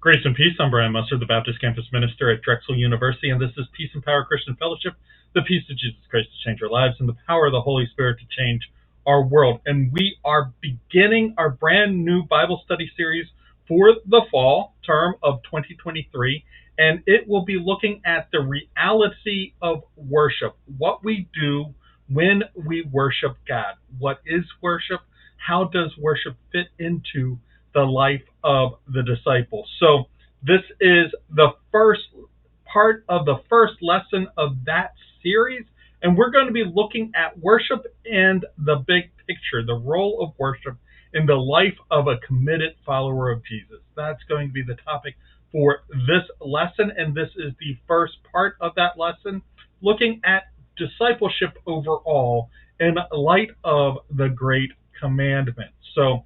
Grace and peace. I'm Brian Musser, the Baptist Campus Minister at Drexel University, and this is Peace and Power Christian Fellowship, the peace of Jesus Christ to change our lives and the power of the Holy Spirit to change our world. And we are beginning our brand new Bible study series for the fall term of 2023, and it will be looking at the reality of worship, what we do when we worship God. What is worship? How does worship fit into the life of the disciples? So this is the first part of the first lesson of that series, and we're going to be looking at worship and the big picture, the role of worship in the life of a committed follower of Jesus. That's going to be the topic for this lesson, and this is the first part of that lesson, looking at discipleship overall in light of the Great Commandment. So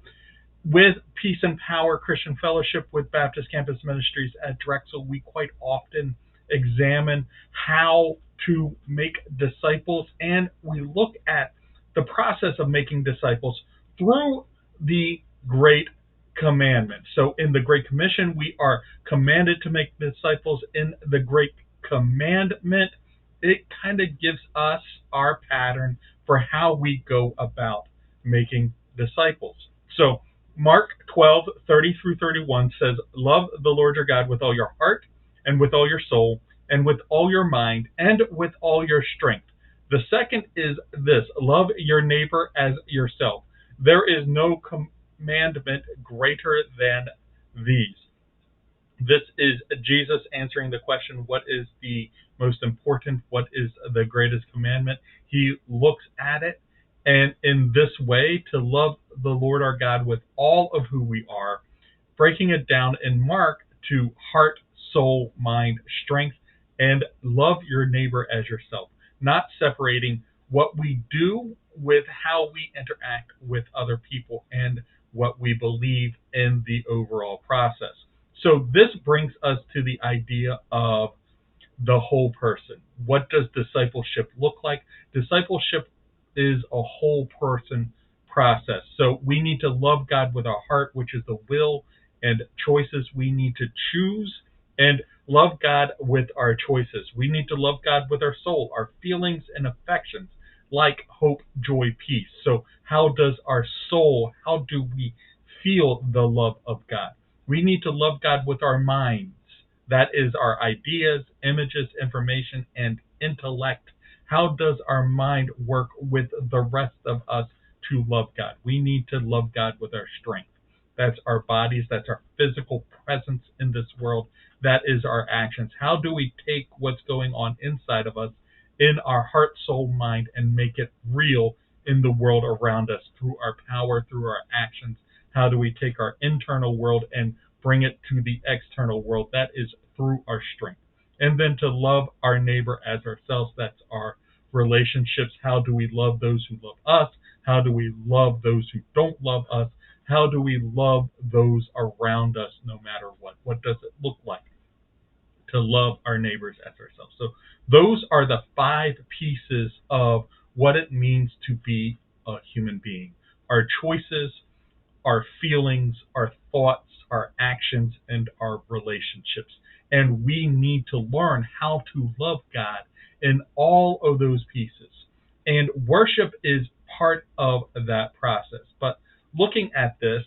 with Peace and Power Christian Fellowship with Baptist Campus Ministries at Drexel, we quite often examine how to make disciples, and we look at the process of making disciples through the Great Commandment. So in the Great Commission, we are commanded to make disciples. In the Great Commandment, it kind of gives us our pattern for how we go about making disciples. So Mark 12:30-31 says, "Love the Lord your God with all your heart and with all your soul and with all your mind and with all your strength." The second is this: love your neighbor as yourself. There is no commandment greater than these. This is Jesus answering the question, what is the most important? What is the greatest commandment? He looks at it, and in this way, to love the Lord our God with all of who we are, breaking it down in Mark to heart, soul, mind, strength, and love your neighbor as yourself, not separating what we do with how we interact with other people and what we believe in the overall process. So this brings us to the idea of the whole person. What does discipleship look like? Discipleship is a whole person process. So we need to love God with our heart, which is the will and choices we need to choose, and love God with our choices. We need to love God with our soul, our feelings and affections, like hope, joy, peace. So how does our soul, how do we feel the love of God? We need to love God with our minds. That is our ideas, images, information, and intellect. How does our mind work with the rest of us to love God? We need to love God with our strength. That's our bodies. That's our physical presence in this world. That is our actions. How do we take what's going on inside of us in our heart, soul, mind, and make it real in the world around us through our power, through our actions? How do we take our internal world and bring it to the external world? That is through our strength. And then to love our neighbor as ourselves, that's our relationships. How do we love those who love us? How do we love those who don't love us? How do we love those around us no matter what? What does it look like to love our neighbors as ourselves? So those are the 5 pieces of what it means to be a human being. Our choices, our feelings, our thoughts, our actions, and our relationships. And we need to learn how to love God in all of those pieces. And worship is part of that process. But looking at this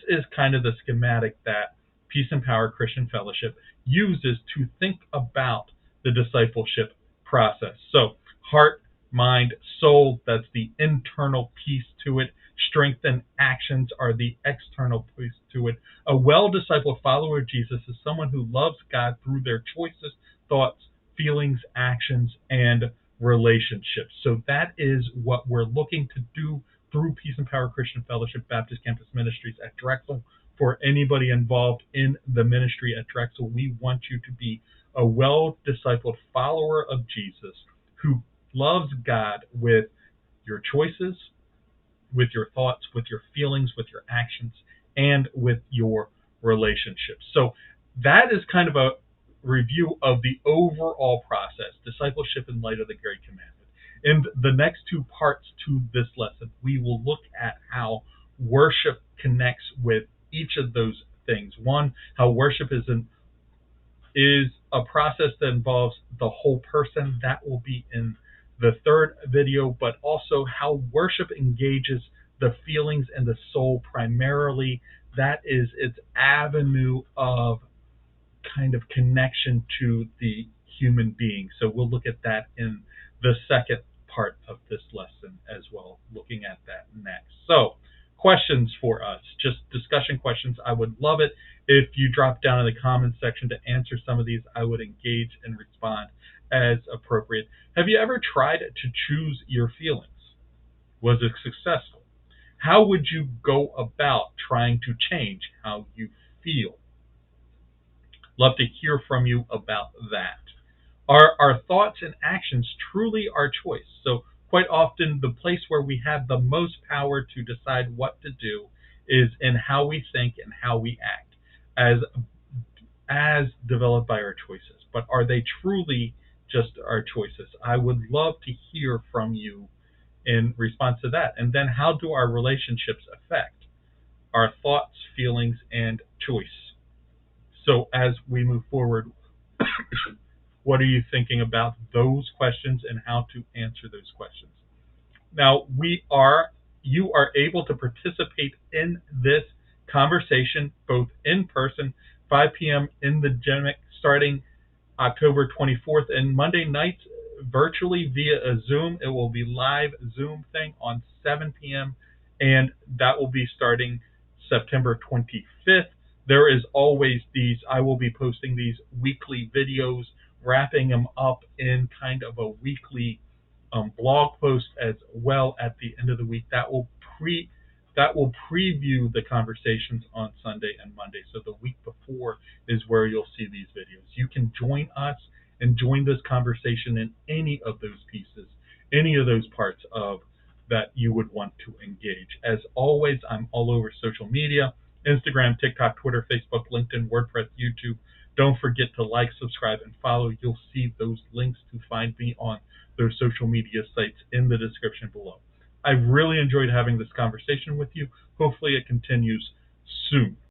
is kind of the schematic that Peace and Power Christian Fellowship uses to think about the discipleship process. So heart, mind, soul, that's the internal piece to it. Strength and actions are the external piece to it. A well-discipled follower of Jesus is someone who loves God through their choices, thoughts, feelings, actions, and relationships. So that is what we're looking to do through Peace and Power Christian Fellowship Baptist Campus Ministries at Drexel. For anybody involved in the ministry at Drexel, we want you to be a well-discipled follower of Jesus who loves God with your choices, with your thoughts, with your feelings, with your actions, and with your relationships. So that is kind of a review of the overall process, discipleship in light of the Great Commandment. In the next 2 parts to this lesson, we will look at how worship connects with each of those things. One, how worship is a process that involves the whole person. That will be in the third video, but also how worship engages the feelings and the soul primarily. That is its avenue of kind of connection to the human being. So we'll look at that in the second part of this lesson as well, looking at that next. So, questions for us, just discussion questions. I would love it if you drop down in the comments section to answer some of these. I would engage and respond as appropriate. Have you ever tried to choose your feelings? Was it successful? How would you go about trying to change how you feel? Love to hear from you about that. Are our thoughts and actions truly our choice? So quite often the place where we have the most power to decide what to do is in how we think and how we act as developed by our choices. But are they truly just our choices? I would love to hear from you in response to that. And then how do our relationships affect our thoughts, feelings, and choice? So as we move forward, what are you thinking about those questions and how to answer those questions? Now, you are able to participate in this conversation both in person, 5 p.m. in the JEMIC starting October 24th, and Monday nights virtually via a Zoom. It will be live Zoom thing on 7 p.m. and that will be starting September 25th. There is always I will be posting these weekly videos, wrapping them up in kind of a weekly blog post as well at the end of the week. That will preview the conversations on Sunday and Monday. So the week before is where you'll see these videos. You can join us and join this conversation in any of those pieces, any of those parts of that you would want to engage. As always, I'm all over social media: Instagram, TikTok, Twitter, Facebook, LinkedIn, WordPress, YouTube. Don't forget to like, subscribe, and follow. You'll see those links to find me on those social media sites in the description below. I really enjoyed having this conversation with you. Hopefully it continues soon.